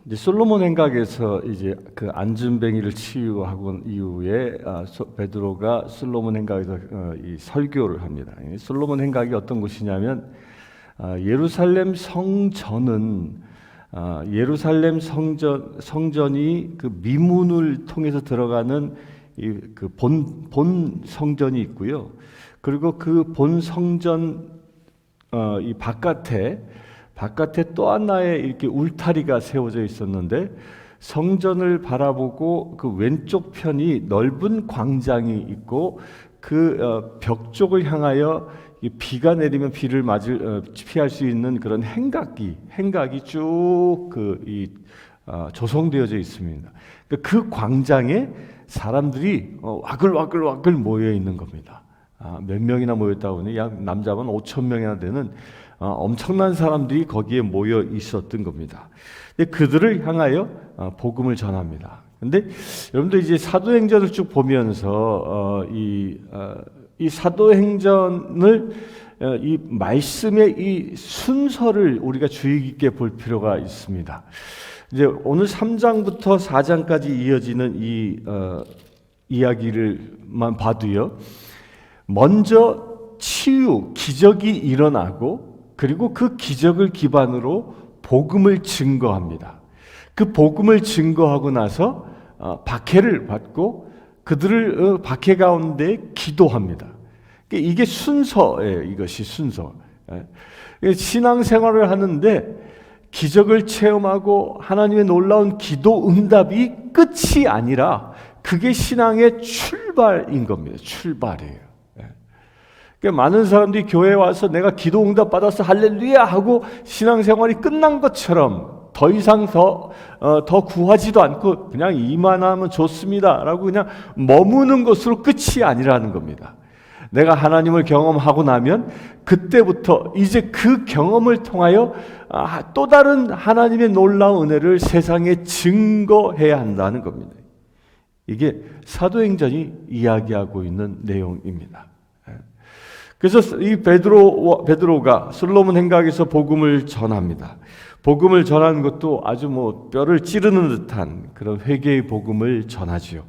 이제 솔로몬 행각에서 이제 그 안진뱅이를 치유하고 이후에 베드로가 솔로몬 행각에서 이 설교를 합니다. 이 솔로몬 행각이 어떤 곳이냐면 예루살렘 성전은 예루살렘 성전이 그 미문을 통해서 들어가는 그 본 성전이 있고요. 그리고 그 본 성전 이 바깥에 또 하나의 이렇게 울타리가 세워져 있었는데, 성전을 바라보고 그 왼쪽 편이 넓은 광장이 있고 그 벽 쪽을 향하여 비가 내리면 비를 피할 수 있는 그런 행각이 쭉 조성되어져 있습니다. 그 광장에 사람들이 와글와글 모여 있는 겁니다. 몇 명이나 모였다고 하니 약 남자만 5천 명이나 되는 엄청난 사람들이 거기에 모여 있었던 겁니다. 그들을 향하여 복음을 전합니다. 근데 여러분들 이제 사도행전을 쭉 보면서 이 사도행전을 이 말씀의 이 순서를 우리가 주의 깊게 볼 필요가 있습니다. 이제 오늘 3장부터 4장까지 이어지는 이 이야기를만 봐도요, 먼저 치유, 기적이 일어나고, 그리고 그 기적을 기반으로 복음을 증거합니다. 그 복음을 증거하고 나서 박해를 받고 그들을 박해 가운데 기도합니다. 이게 순서예요. 이것이 순서. 신앙생활을 하는데 기적을 체험하고 하나님의 놀라운 기도 응답이 끝이 아니라 그게 신앙의 출발인 겁니다. 출발이에요. 많은 사람들이 교회에 와서 내가 기도 응답 받아서 할렐루야 하고 신앙생활이 끝난 것처럼 더 이상 더 구하지도 않고 그냥 이만하면 좋습니다 라고 그냥 머무는 것으로 끝이 아니라는 겁니다. 내가 하나님을 경험하고 나면 그때부터 이제 그 경험을 통하여 또 다른 하나님의 놀라운 은혜를 세상에 증거해야 한다는 겁니다. 이게 사도행전이 이야기하고 있는 내용입니다. 그래서 이 베드로가 솔로몬 행각에서 복음을 전합니다. 복음을 전하는 것도 아주 뼈를 찌르는 듯한 그런 회개의 복음을 전하지요.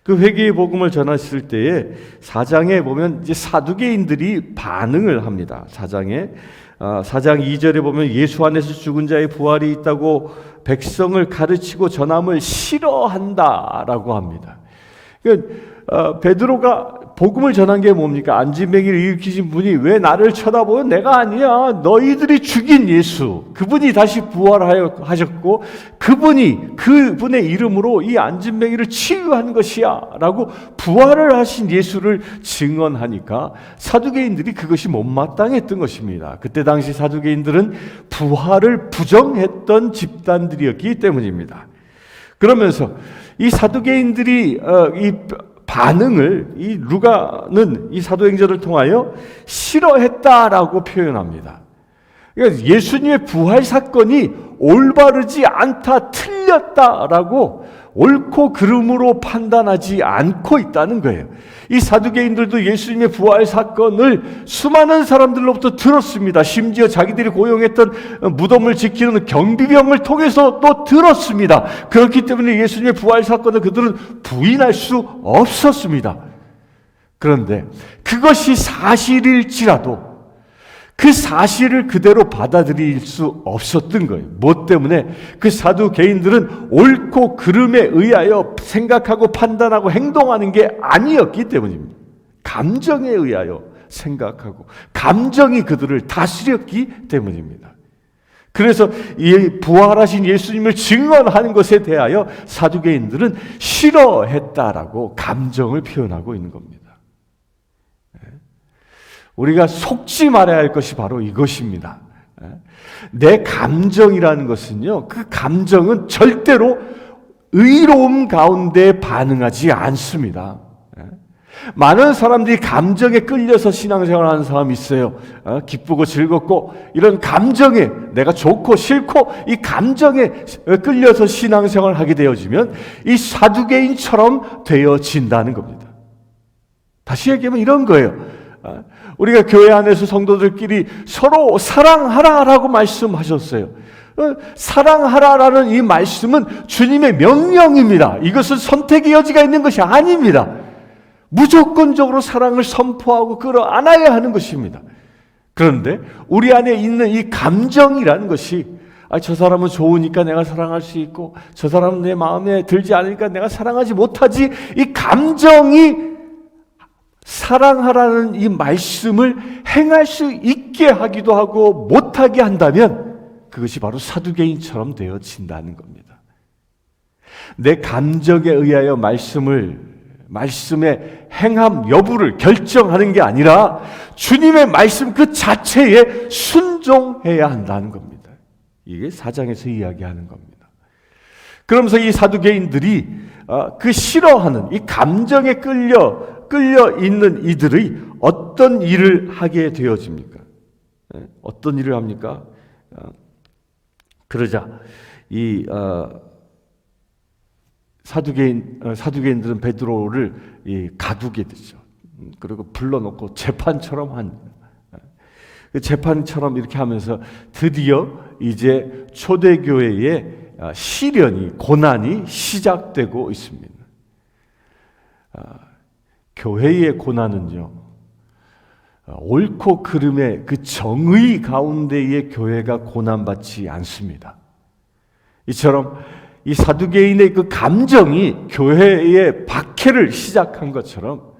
그 회개의 복음을 전했을 때에 4장에 보면 이제 사두개인들이 반응을 합니다. 4장 2절에 보면 예수 안에서 죽은 자의 부활이 있다고 백성을 가르치고 전함을 싫어한다라고 합니다. 그러니까 베드로가 복음을 전한 게 뭡니까? 안진뱅이를 일으키신 분이 왜 나를 쳐다보면 내가 아니야, 너희들이 죽인 예수, 그분이 다시 부활하셨고 그분의 이름으로 이 안진뱅이를 치유한 것이야 라고 부활을 하신 예수를 증언하니까 사두개인들이 그것이 못마땅했던 것입니다. 그때 당시 사두개인들은 부활을 부정했던 집단들이었기 때문입니다. 그러면서 이 사두개인들이 이 반응을 이 루가는 이 사도행전을 통하여 싫어했다라고 표현합니다. 그러니까 예수님의 부활 사건이 올바르지 않다, 틀렸다라고 옳고 그름으로 판단하지 않고 있다는 거예요. 이 사두개인들도 예수님의 부활 사건을 수많은 사람들로부터 들었습니다. 심지어 자기들이 고용했던 무덤을 지키는 경비병을 통해서 또 들었습니다. 그렇기 때문에 예수님의 부활 사건을 그들은 부인할 수 없었습니다. 그런데 그것이 사실일지라도 그 사실을 그대로 받아들일 수 없었던 거예요. 뭐 때문에? 그 사두개인들은 옳고 그름에 의하여 생각하고 판단하고 행동하는 게 아니었기 때문입니다. 감정에 의하여 생각하고 감정이 그들을 다스렸기 때문입니다. 그래서 이 부활하신 예수님을 증언하는 것에 대하여 사두개인들은 싫어했다라고 감정을 표현하고 있는 겁니다. 우리가 속지 말아야 할 것이 바로 이것입니다. 내 감정이라는 것은요, 그 감정은 절대로 의로움 가운데 반응하지 않습니다. 많은 사람들이 감정에 끌려서 신앙생활하는 사람이 있어요. 기쁘고 즐겁고 이런 감정에, 내가 좋고 싫고 이 감정에 끌려서 신앙생활을 하게 되어지면 이 사두개인처럼 되어진다는 겁니다. 다시 얘기하면 이런 거예요. 우리가 교회 안에서 성도들끼리 서로 사랑하라라고 말씀하셨어요. 사랑하라라는 이 말씀은 주님의 명령입니다. 이것은 선택의 여지가 있는 것이 아닙니다. 무조건적으로 사랑을 선포하고 끌어안아야 하는 것입니다. 그런데 우리 안에 있는 이 감정이라는 것이 저 사람은 좋으니까 내가 사랑할 수 있고 저 사람은 내 마음에 들지 않으니까 내가 사랑하지 못하지, 이 감정이 사랑하라는 이 말씀을 행할 수 있게 하기도 하고 못하게 한다면 그것이 바로 사두개인처럼 되어진다는 겁니다. 내 감정에 의하여 말씀의 행함 여부를 결정하는 게 아니라 주님의 말씀 그 자체에 순종해야 한다는 겁니다. 이게 4장에서 이야기하는 겁니다. 그러면서 이 사두개인들이 그 싫어하는 이 감정에 끌려 있는 이들의 어떤 일을 하게 되어집니까? 어떤 일을 합니까? 그러자 이 사두개인들은 베드로를 가두게 되죠. 그리고 불러놓고 재판처럼 재판처럼 이렇게 하면서 드디어 이제 초대교회의 시련이, 고난이 시작되고 있습니다. 교회의 고난은요, 옳고 그름의 그 정의 가운데의 교회가 고난받지 않습니다. 이처럼 이 사두개인의 그 감정이 교회의 박해를 시작한 것처럼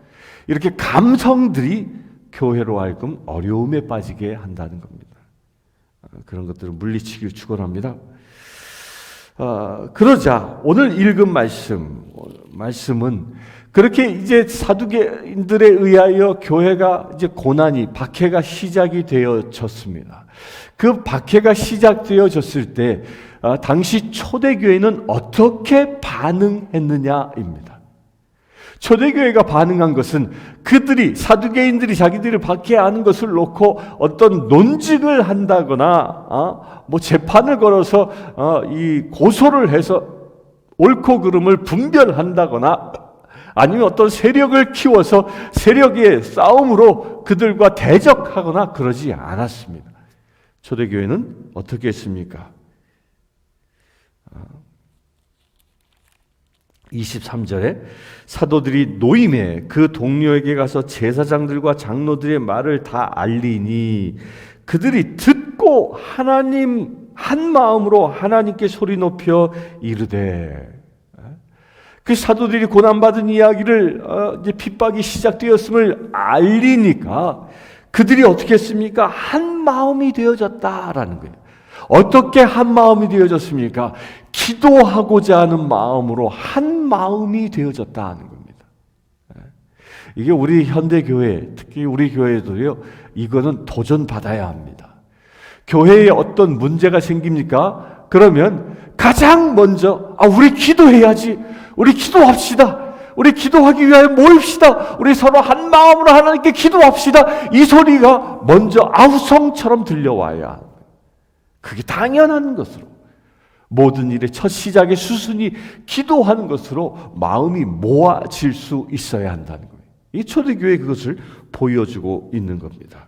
이렇게 감성들이 교회로 하여금 어려움에 빠지게 한다는 겁니다. 그런 것들을 물리치기를 축원합니다. 그러자 오늘 읽은 말씀은 그렇게 이제 사두개인들에 의하여 교회가 이제 고난이, 박해가 시작이 되어졌습니다. 그 박해가 시작되어졌을 때 당시 초대교회는 어떻게 반응했느냐입니다. 초대교회가 반응한 것은 그들이, 사두개인들이 자기들을 박해하는 것을 놓고 어떤 논증을 한다거나 재판을 걸어서 이 고소를 해서 옳고 그름을 분별한다거나 아니면 어떤 세력을 키워서 세력의 싸움으로 그들과 대적하거나 그러지 않았습니다. 초대교회는 어떻게 했습니까? 23절에 사도들이 노임에 그 동료에게 가서 제사장들과 장로들의 말을 다 알리니 그들이 듣고 하나님 한 마음으로 하나님께 소리 높여 이르되, 그 사도들이 고난받은 이야기를 이제 핍박이 시작되었음을 알리니까 그들이 어떻게 했습니까? 한 마음이 되어졌다라는 거예요. 어떻게 한 마음이 되어졌습니까? 기도하고자 하는 마음으로 한 마음이 되어졌다 하는 겁니다. 이게 우리 현대교회, 특히 우리 교회도요, 이거는 도전받아야 합니다. 교회에 어떤 문제가 생깁니까? 그러면 가장 먼저 우리 기도해야지, 우리 기도합시다, 우리 기도하기 위하여 모입시다, 우리 서로 한 마음으로 하나님께 기도합시다, 이 소리가 먼저 아우성처럼 들려와야 합니다. 그게 당연한 것으로, 모든 일의 첫 시작의 수순이 기도하는 것으로 마음이 모아질 수 있어야 한다는 거예요. 이 초대교회 그것을 보여주고 있는 겁니다.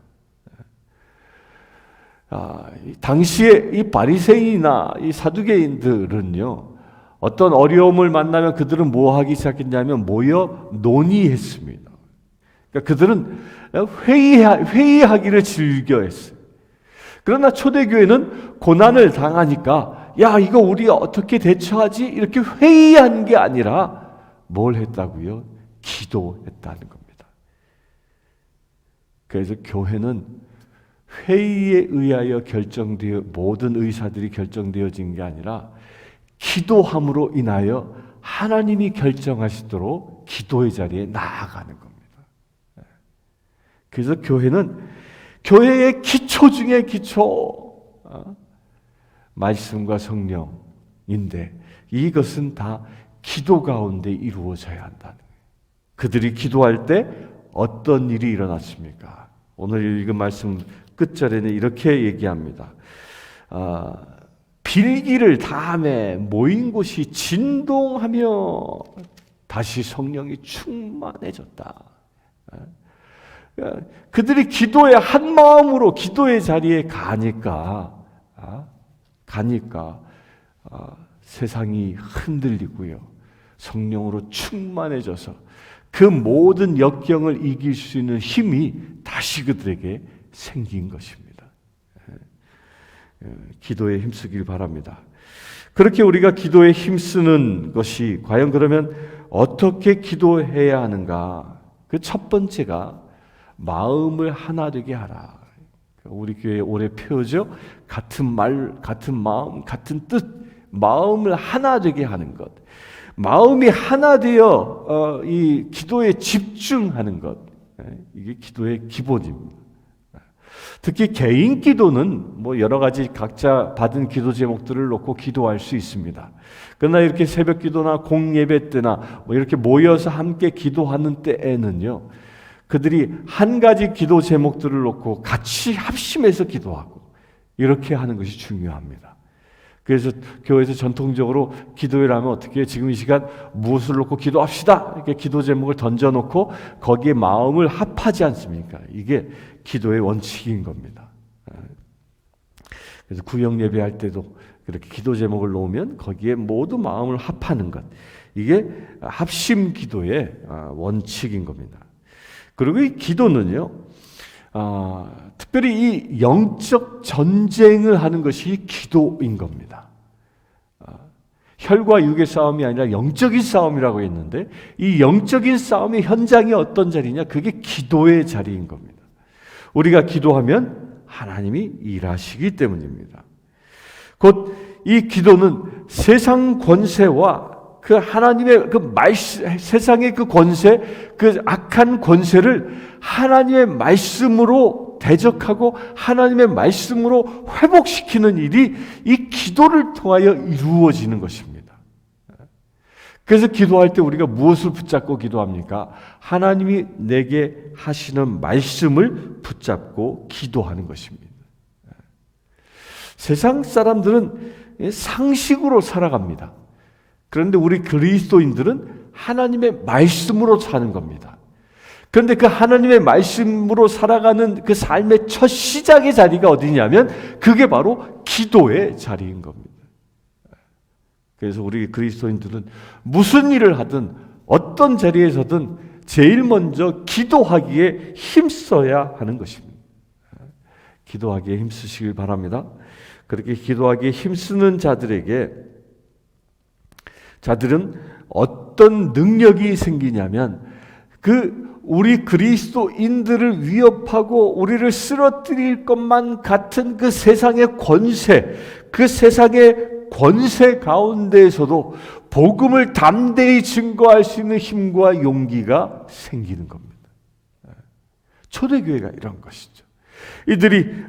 당시에 이 바리새인이나 이 사두개인들은요, 어떤 어려움을 만나면 그들은 뭐 하기 시작했냐면 모여 논의했습니다. 그러니까 그들은 회의하기를 즐겨했어요. 그러나 초대교회는 고난을 당하니까 이거 우리 어떻게 대처하지? 이렇게 회의한 게 아니라 뭘 했다고요? 기도했다는 겁니다. 그래서 교회는 회의에 의하여 모든 의사들이 결정되어진 게 아니라 기도함으로 인하여 하나님이 결정하시도록 기도의 자리에 나아가는 겁니다. 그래서 교회는 교회의 기초 중에 기초, 말씀과 성령인데 이것은 다 기도 가운데 이루어져야 한다는 거예요. 그들이 기도할 때 어떤 일이 일어났습니까? 오늘 읽은 말씀 끝절에는 이렇게 얘기합니다. 빌기를 다함에 모인 곳이 진동하며 다시 성령이 충만해졌다. 그들이 기도의 한 마음으로 기도의 자리에 가니까 가니까 세상이 흔들리고요. 성령으로 충만해져서 그 모든 역경을 이길 수 있는 힘이 다시 그들에게 생긴 것입니다. 기도에 힘쓰길 바랍니다. 그렇게 우리가 기도에 힘쓰는 것이 과연 그러면 어떻게 기도해야 하는가? 그 첫 번째가 마음을 하나 되게 하라. 우리 교회 올해 표죠. 같은 말, 같은 마음, 같은 뜻, 마음을 하나 되게 하는 것. 마음이 하나 되어 이 기도에 집중하는 것. 이게 기도의 기본입니다. 특히 개인 기도는 뭐 여러 가지 각자 받은 기도 제목들을 놓고 기도할 수 있습니다. 그러나 이렇게 새벽 기도나 공예배 때나 뭐 이렇게 모여서 함께 기도하는 때에는요, 그들이 한 가지 기도 제목들을 놓고 같이 합심해서 기도하고 이렇게 하는 것이 중요합니다. 그래서 교회에서 전통적으로 기도회를 하면 어떻게 해요? 지금 이 시간 무엇을 놓고 기도합시다. 이렇게 기도 제목을 던져놓고 거기에 마음을 합하지 않습니까? 이게 기도의 원칙인 겁니다. 그래서 구역 예배할 때도 그렇게 기도 제목을 놓으면 거기에 모두 마음을 합하는 것. 이게 합심 기도의 원칙인 겁니다. 그리고 이 기도는요, 특별히 이 영적 전쟁을 하는 것이 기도인 겁니다. 혈과 육의 싸움이 아니라 영적인 싸움이라고 했는데 이 영적인 싸움의 현장이 어떤 자리냐? 그게 기도의 자리인 겁니다. 우리가 기도하면 하나님이 일하시기 때문입니다. 곧 이 기도는 세상 권세와 그 하나님의 그 말씀, 세상의 그 권세, 그 악한 권세를 하나님의 말씀으로 대적하고 하나님의 말씀으로 회복시키는 일이 이 기도를 통하여 이루어지는 것입니다. 그래서 기도할 때 우리가 무엇을 붙잡고 기도합니까? 하나님이 내게 하시는 말씀을 붙잡고 기도하는 것입니다. 세상 사람들은 상식으로 살아갑니다. 그런데 우리 그리스도인들은 하나님의 말씀으로 사는 겁니다. 그런데 그 하나님의 말씀으로 살아가는 그 삶의 첫 시작의 자리가 어디냐면 그게 바로 기도의 자리인 겁니다. 그래서 우리 그리스도인들은 무슨 일을 하든 어떤 자리에서든 제일 먼저 기도하기에 힘써야 하는 것입니다. 기도하기에 힘쓰시길 바랍니다. 그렇게 기도하기에 힘쓰는 자들은 어떤 능력이 생기냐면 우리 그리스도인들을 위협하고 우리를 쓰러뜨릴 것만 같은 그 세상의 권세, 그 세상의 권세 가운데에서도 복음을 담대히 증거할 수 있는 힘과 용기가 생기는 겁니다. 초대교회가 이런 것이죠. 이들이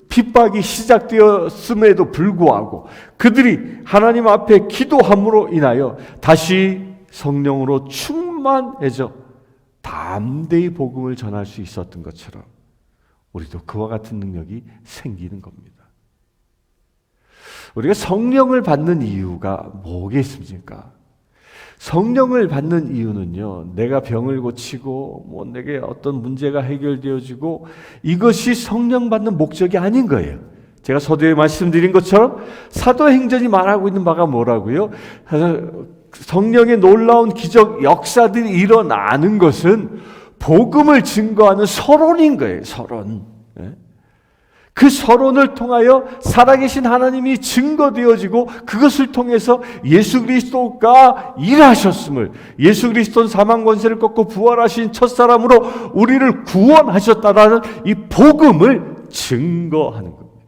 핍박이 시작되었음에도 불구하고 그들이 하나님 앞에 기도함으로 인하여 다시 성령으로 충만해져 담대히 복음을 전할 수 있었던 것처럼 우리도 그와 같은 능력이 생기는 겁니다. 우리가 성령을 받는 이유가 뭐겠습니까? 성령을 받는 이유는요, 내가 병을 고치고 내게 어떤 문제가 해결되어지고 이것이 성령 받는 목적이 아닌 거예요. 제가 서두에 말씀드린 것처럼 사도행전이 말하고 있는 바가 뭐라고요? 성령의 놀라운 기적 역사들이 일어나는 것은 복음을 증거하는 서론인 거예요. 서론. 그 서론을 통하여 살아계신 하나님이 증거되어지고 그것을 통해서 예수 그리스도가 일하셨음을, 예수 그리스도는 사망 권세를 꺾고 부활하신 첫사람으로 우리를 구원하셨다라는 이 복음을 증거하는 겁니다.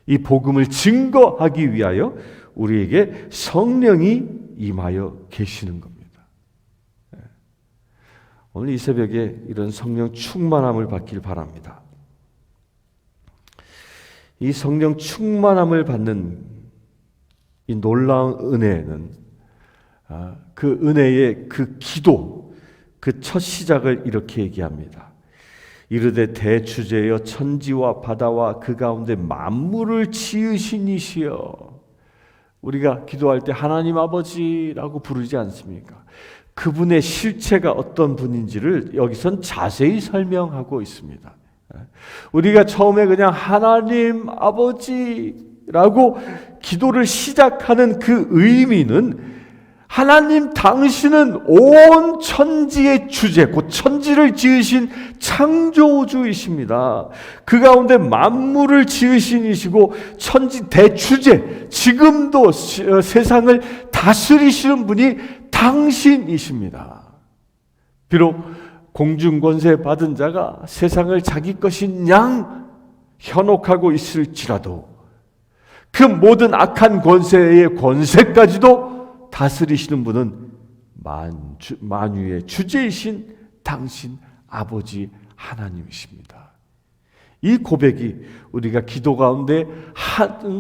이 복음을 증거하기 위하여 우리에게 성령이 임하여 계시는 겁니다. 오늘 이 새벽에 이런 성령 충만함을 받길 바랍니다. 이 성령 충만함을 받는 이 놀라운 은혜는 그 은혜의 그 기도, 그 첫 시작을 이렇게 얘기합니다. 이르되 대주제여 천지와 바다와 그 가운데 만물을 지으신 이시여. 우리가 기도할 때 하나님 아버지라고 부르지 않습니까? 그분의 실체가 어떤 분인지를 여기선 자세히 설명하고 있습니다. 우리가 처음에 그냥 하나님 아버지라고 기도를 시작하는 그 의미는 하나님 당신은 온 천지의 주제, 곧 천지를 지으신 창조주이십니다. 그 가운데 만물을 지으신 이시고 천지 대주제, 지금도 세상을 다스리시는 분이 당신이십니다. 비록 공중권세 받은 자가 세상을 자기 것인 양 현혹하고 있을지라도 그 모든 악한 권세의 권세까지도 다스리시는 분은 만유의 주제이신 당신 아버지 하나님이십니다. 이 고백이 우리가 기도 가운데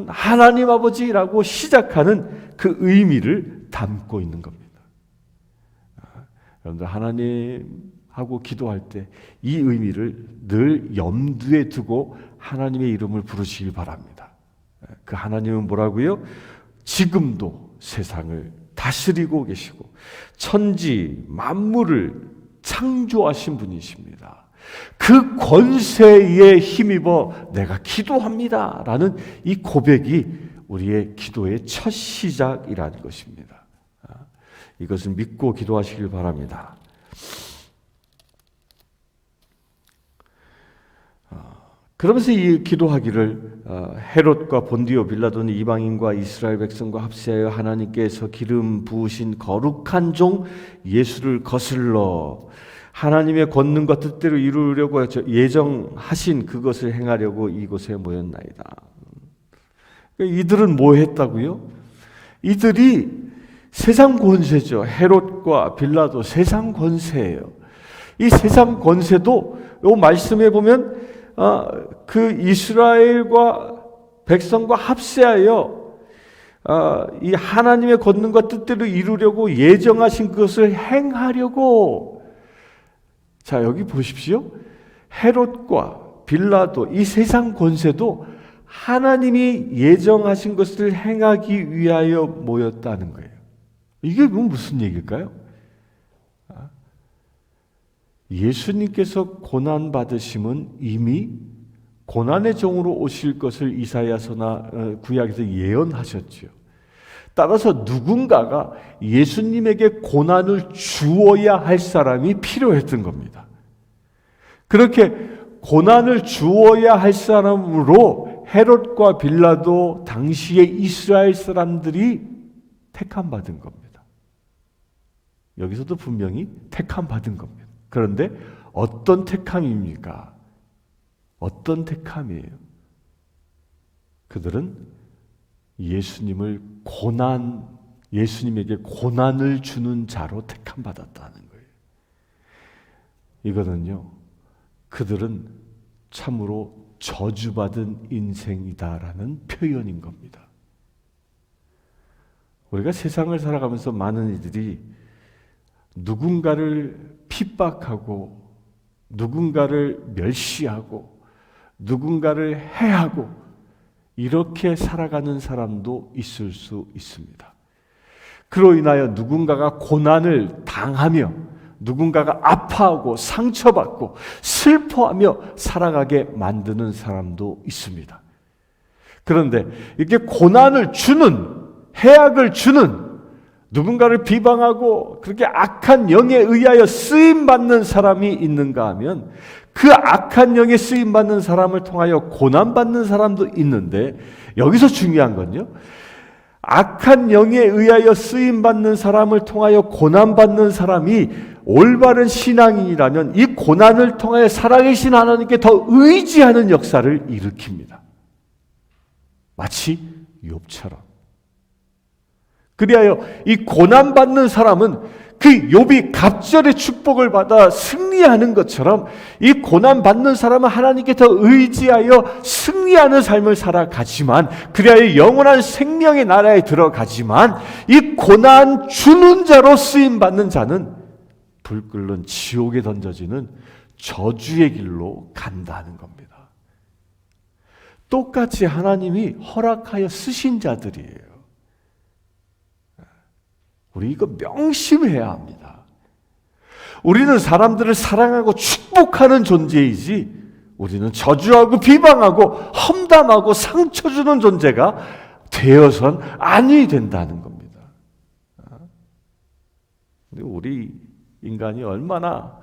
하나님 아버지라고 시작하는 그 의미를 담고 있는 겁니다. 여러분들 하나님하고 기도할 때 이 의미를 늘 염두에 두고 하나님의 이름을 부르시길 바랍니다. 그 하나님은 뭐라고요? 지금도 세상을 다스리고 계시고 천지 만물을 창조하신 분이십니다. 그 권세에 힘입어 내가 기도합니다 라는 이 고백이 우리의 기도의 첫 시작이라는 것입니다. 이것을 믿고 기도하시길 바랍니다. 그러면서 이 기도하기를 헤롯과 본디오 빌라도는 이방인과 이스라엘 백성과 합세하여 하나님께서 기름 부으신 거룩한 종 예수를 거슬러 하나님의 권능과 뜻대로 이루려고 예정하신 그것을 행하려고 이곳에 모였나이다. 이들은 뭐 했다고요? 이들이 세상 권세죠. 헤롯과 빌라도 세상 권세예요. 이 세상 권세도 이 말씀에 보면 그 이스라엘과 백성과 합세하여 이 하나님의 권능과 뜻대로 이루려고 예정하신 그것을 행하려고. 자, 여기 보십시오. 헤롯과 빌라도 이 세상 권세도 하나님이 예정하신 것을 행하기 위하여 모였다는 거예요. 이게 무슨 얘기일까요? 예수님께서 고난 받으심은 이미 고난의 종으로 오실 것을 이사야서나 구약에서 예언하셨죠. 따라서 누군가가 예수님에게 고난을 주어야 할 사람이 필요했던 겁니다. 그렇게 고난을 주어야 할 사람으로 헤롯과 빌라도 당시의 이스라엘 사람들이 택함 받은 겁니다. 여기서도 분명히 택함 받은 겁니다. 그런데 어떤 택함입니까? 어떤 택함이에요? 그들은 예수님에게 고난을 주는 자로 택함 받았다는 거예요. 이거는요, 그들은 참으로 저주받은 인생이다라는 표현인 겁니다. 우리가 세상을 살아가면서 많은 이들이 누군가를 핍박하고 누군가를 멸시하고 누군가를 해하고 이렇게 살아가는 사람도 있을 수 있습니다. 그로 인하여 누군가가 고난을 당하며 누군가가 아파하고 상처받고 슬퍼하며 살아가게 만드는 사람도 있습니다. 그런데 이렇게 고난을 주는, 해악을 주는, 누군가를 비방하고 그렇게 악한 영에 의하여 쓰임받는 사람이 있는가 하면 그 악한 영에 쓰임받는 사람을 통하여 고난받는 사람도 있는데, 여기서 중요한 건요, 악한 영에 의하여 쓰임받는 사람을 통하여 고난받는 사람이 올바른 신앙인이라면 이 고난을 통하여 살아계신 하나님께 더 의지하는 역사를 일으킵니다. 마치 욥처럼. 그리하여 이 고난받는 사람은 그 욥이 갑절의 축복을 받아 승리하는 것처럼 이 고난받는 사람은 하나님께 더 의지하여 승리하는 삶을 살아가지만, 그리하여 영원한 생명의 나라에 들어가지만, 이 고난 주는 자로 쓰임받는 자는 불 끓는 지옥에 던져지는 저주의 길로 간다는 겁니다. 똑같이 하나님이 허락하여 쓰신 자들이에요. 우리 이거 명심해야 합니다. 우리는 사람들을 사랑하고 축복하는 존재이지 우리는 저주하고 비방하고 험담하고 상처 주는 존재가 되어선 아니 된다는 겁니다. 근데 우리 인간이 얼마나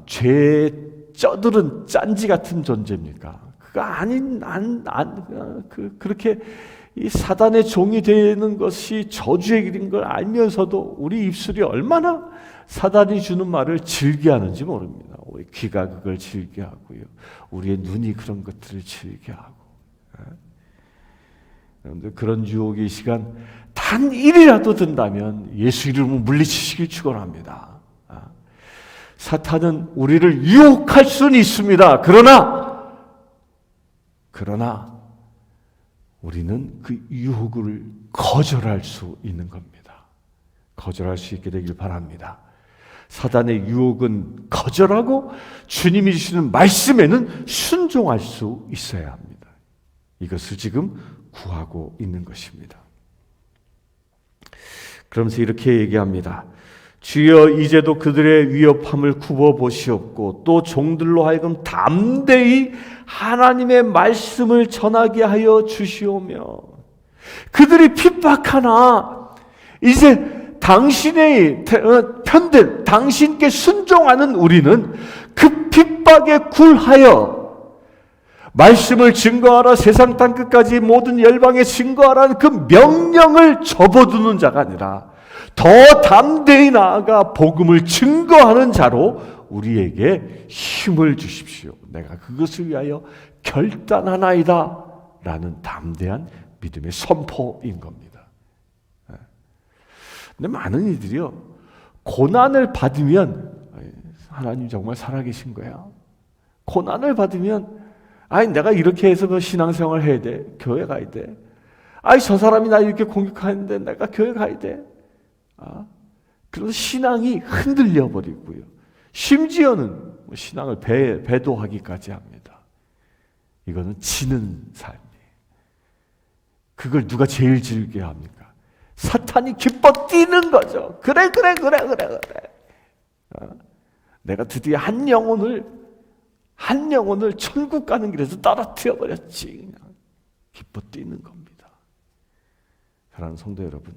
죄에 쩌들은 짠지 같은 존재입니까? 그렇게 이 사단의 종이 되는 것이 저주의 길인 걸 알면서도 우리 입술이 얼마나 사단이 주는 말을 즐겨하는지 모릅니다. 우리 귀가 그걸 즐겨하고요. 우리의 눈이 그런 것들을 즐겨하고. 그런데 그런 유혹의 시간 단 1이라도 든다면 예수 이름으로 물리치시길 축원합니다. 사탄은 우리를 유혹할 수는 있습니다. 그러나 우리는 그 유혹을 거절할 수 있는 겁니다. 거절할 수 있게 되길 바랍니다. 사단의 유혹은 거절하고 주님이 주시는 말씀에는 순종할 수 있어야 합니다. 이것을 지금 구하고 있는 것입니다. 그러면서 이렇게 얘기합니다. 주여 이제도 그들의 위협함을 굽어보시옵고 또 종들로 하여금 담대히 하나님의 말씀을 전하게 하여 주시오며 그들이 핍박하나 이제 당신의 편들, 당신께 순종하는 우리는 그 핍박에 굴하여 말씀을 증거하라 세상 땅끝까지 모든 열방에 증거하라는 그 명령을 접어두는 자가 아니라 더 담대히 나아가 복음을 증거하는 자로 우리에게 힘을 주십시오. 내가 그것을 위하여 결단하나이다 라는 담대한 믿음의 선포인 겁니다. 근데 많은 이들이요 고난을 받으면 하나님 정말 살아계신 거야. 고난을 받으면 내가 이렇게 해서 신앙생활 해야 돼. 교회 가야 돼. 저 사람이 나 이렇게 공격하는데 내가 교회 가야 돼. 그래서 신앙이 흔들려 버리고요. 심지어는 신앙을 배도하기까지 합니다. 이거는 지는 삶이에요. 그걸 누가 제일 즐겨 합니까? 사탄이 기뻐 뛰는 거죠. 그래. 내가 드디어 한 영혼을 천국 가는 길에서 떨어뜨려 버렸지. 그냥 기뻐 뛰는 겁니다. 사랑하는 성도 여러분,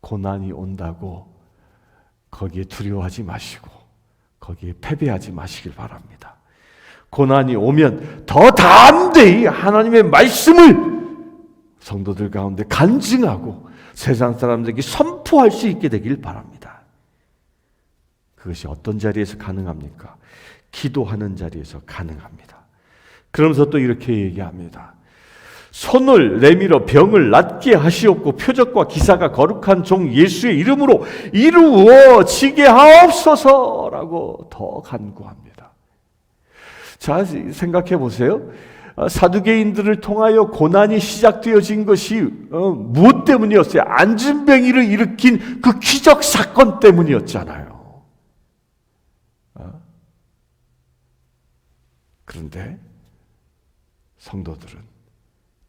고난이 온다고 거기에 두려워하지 마시고 거기에 패배하지 마시길 바랍니다. 고난이 오면 더 담대히 하나님의 말씀을 성도들 가운데 간증하고 세상 사람들에게 선포할 수 있게 되길 바랍니다. 그것이 어떤 자리에서 가능합니까? 기도하는 자리에서 가능합니다. 그러면서 또 이렇게 얘기합니다. 손을 내밀어 병을 낫게 하시옵고 표적과 기사가 거룩한 종 예수의 이름으로 이루어지게 하옵소서라고 더 간구합니다. 자, 생각해 보세요. 사두개인들을 통하여 고난이 시작되어진 것이 무엇 때문이었어요? 안진뱅이를 일으킨 그 기적 사건 때문이었잖아요. 그런데 성도들은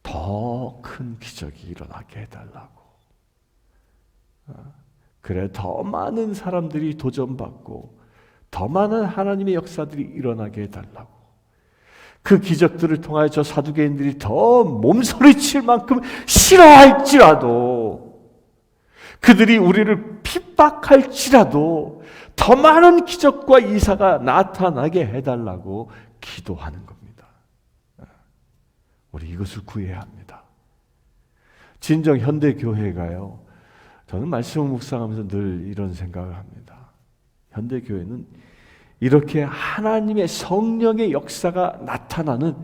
더 큰 기적이 일어나게 해달라고. 그래 더 많은 사람들이 도전받고 더 많은 하나님의 역사들이 일어나게 해달라고. 그 기적들을 통하여 저 사두개인들이 더 몸서리칠 만큼 싫어할지라도 그들이 우리를 핍박할지라도 더 많은 기적과 이사가 나타나게 해달라고 기도하는 겁니다. 우리 이것을 구해야 합니다. 진정 현대교회가요, 저는 말씀을 묵상하면서 늘 이런 생각을 합니다. 현대교회는 이렇게 하나님의 성령의 역사가 나타나는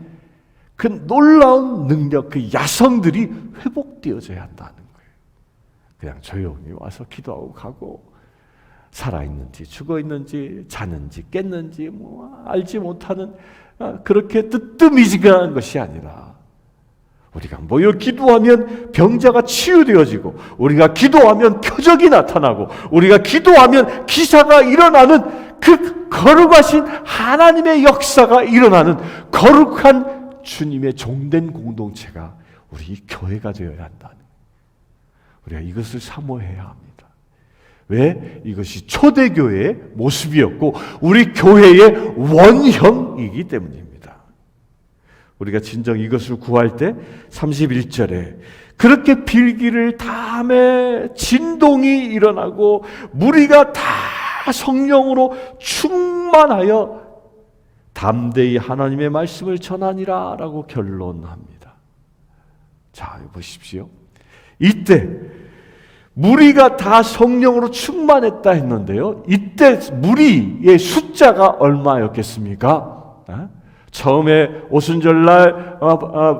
그 놀라운 능력, 그 야성들이 회복되어져야 한다는 거예요. 그냥 조용히 와서 기도하고 가고 살아있는지 죽어있는지 자는지 깼는지 알지 못하는 그렇게 뜨뜻미지근한 것이 아니라 우리가 모여 기도하면 병자가 치유되어지고 우리가 기도하면 표적이 나타나고 우리가 기도하면 기사가 일어나는 그 거룩하신 하나님의 역사가 일어나는 거룩한 주님의 종된 공동체가 우리 교회가 되어야 한다는, 우리가 이것을 사모해야 합니다. 왜? 이것이 초대교회의 모습이었고 우리 교회의 원형이기 때문입니다. 우리가 진정 이것을 구할 때 31절에 그렇게 빌기를 다음에 진동이 일어나고 무리가 다 성령으로 충만하여 담대히 하나님의 말씀을 전하니라 라고 결론합니다. 자, 보십시오. 이때 무리가 다 성령으로 충만했다 했는데요. 이때 무리의 숫자가 얼마였겠습니까? 처음에 오순절날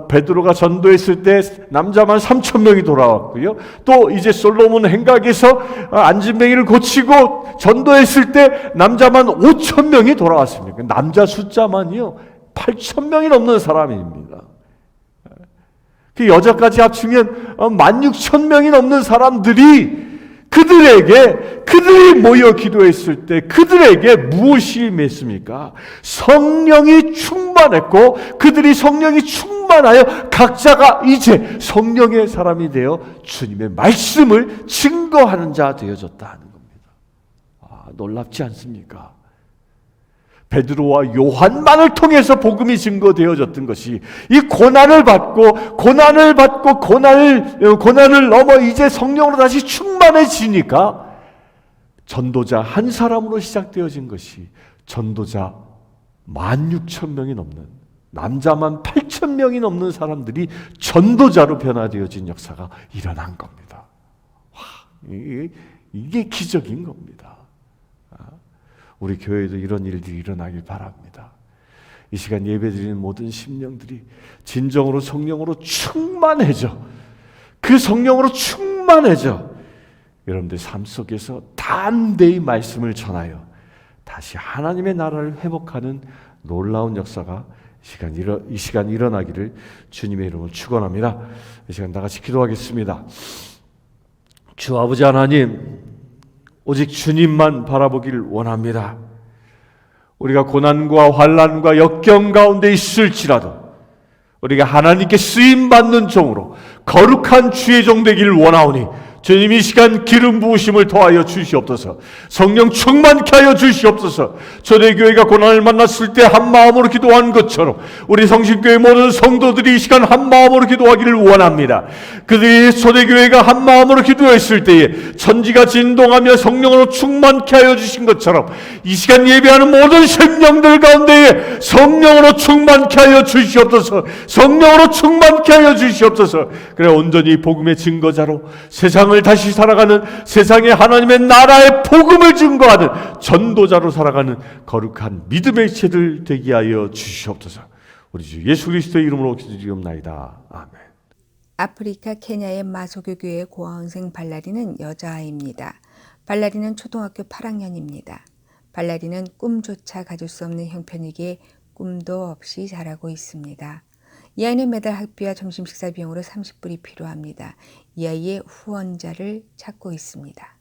베드로가 전도했을 때 남자만 3,000명이 돌아왔고요. 또 이제 솔로몬 행각에서 안진뱅이를 고치고 전도했을 때 남자만 5,000명이 돌아왔습니다. 남자 숫자만요 8,000명이 넘는 사람입니다. 그 여자까지 합치면 16,000명이 넘는 사람들이 그들이 모여 기도했을 때 그들에게 무엇이 임했습니까? 성령이 충만했고 그들이 성령이 충만하여 각자가 이제 성령의 사람이 되어 주님의 말씀을 증거하는 자 되어졌다 하는 겁니다. 놀랍지 않습니까? 베드로와 요한만을 통해서 복음이 증거되어졌던 것이 이 고난을 받고 고난을 넘어 이제 성령으로 다시 충만해지니까 전도자 한 사람으로 시작되어진 것이 전도자 16,000명이 넘는 남자만 8,000명이 넘는 사람들이 전도자로 변화되어진 역사가 일어난 겁니다. 와, 이게 기적인 겁니다. 우리 교회에도 이런 일들이 일어나길 바랍니다. 이 시간 예배드리는 모든 심령들이 진정으로 성령으로 충만해져 그 성령으로 충만해져 여러분들 삶 속에서 담대히 말씀을 전하여 다시 하나님의 나라를 회복하는 놀라운 역사가 이 시간 일어나기를 주님의 이름으로 축원합니다. 이 시간 다 같이 기도하겠습니다. 주 아버지 하나님, 오직 주님만 바라보기를 원합니다. 우리가 고난과 환난과 역경 가운데 있을지라도 우리가 하나님께 쓰임받는 종으로 거룩한 주의 종 되기를 원하오니 주님 이 시간 기름 부으심을 더하여 주시옵소서. 성령 충만케 하여 주시옵소서. 초대교회가 고난을 만났을 때 한 마음으로 기도한 것처럼 우리 성신교회 모든 성도들이 이 시간 한 마음으로 기도하기를 원합니다. 그들이 초대교회가 한 마음으로 기도했을 때에 천지가 진동하며 성령으로 충만케 하여 주신 것처럼 이 시간 예배하는 모든 생명들 가운데에 성령으로 충만케 하여 주시옵소서. 성령으로 충만케 하여 주시옵소서. 그래 온전히 복음의 증거자로 세상을 다시 살아가는 세상에 하나님의 나라의 복음을 증거하는 전도자로 살아가는 거룩한 믿음의 체들 되게 하여 주시옵소서. 우리 주 예수 그리스도의 이름으로 기도드리옵나이다. 아멘. 아프리카 케냐의 마소교 교회 고아원생 발라리는 여자아이입니다. 발라리는 초등학교 8학년입니다. 발라리는 꿈조차 가질 수 없는 형편이기에 꿈도 없이 자라고 있습니다. 이 아이는 매달 학비와 점심 식사 비용으로 30불이 필요합니다. 이 아이의 후원자를 찾고 있습니다.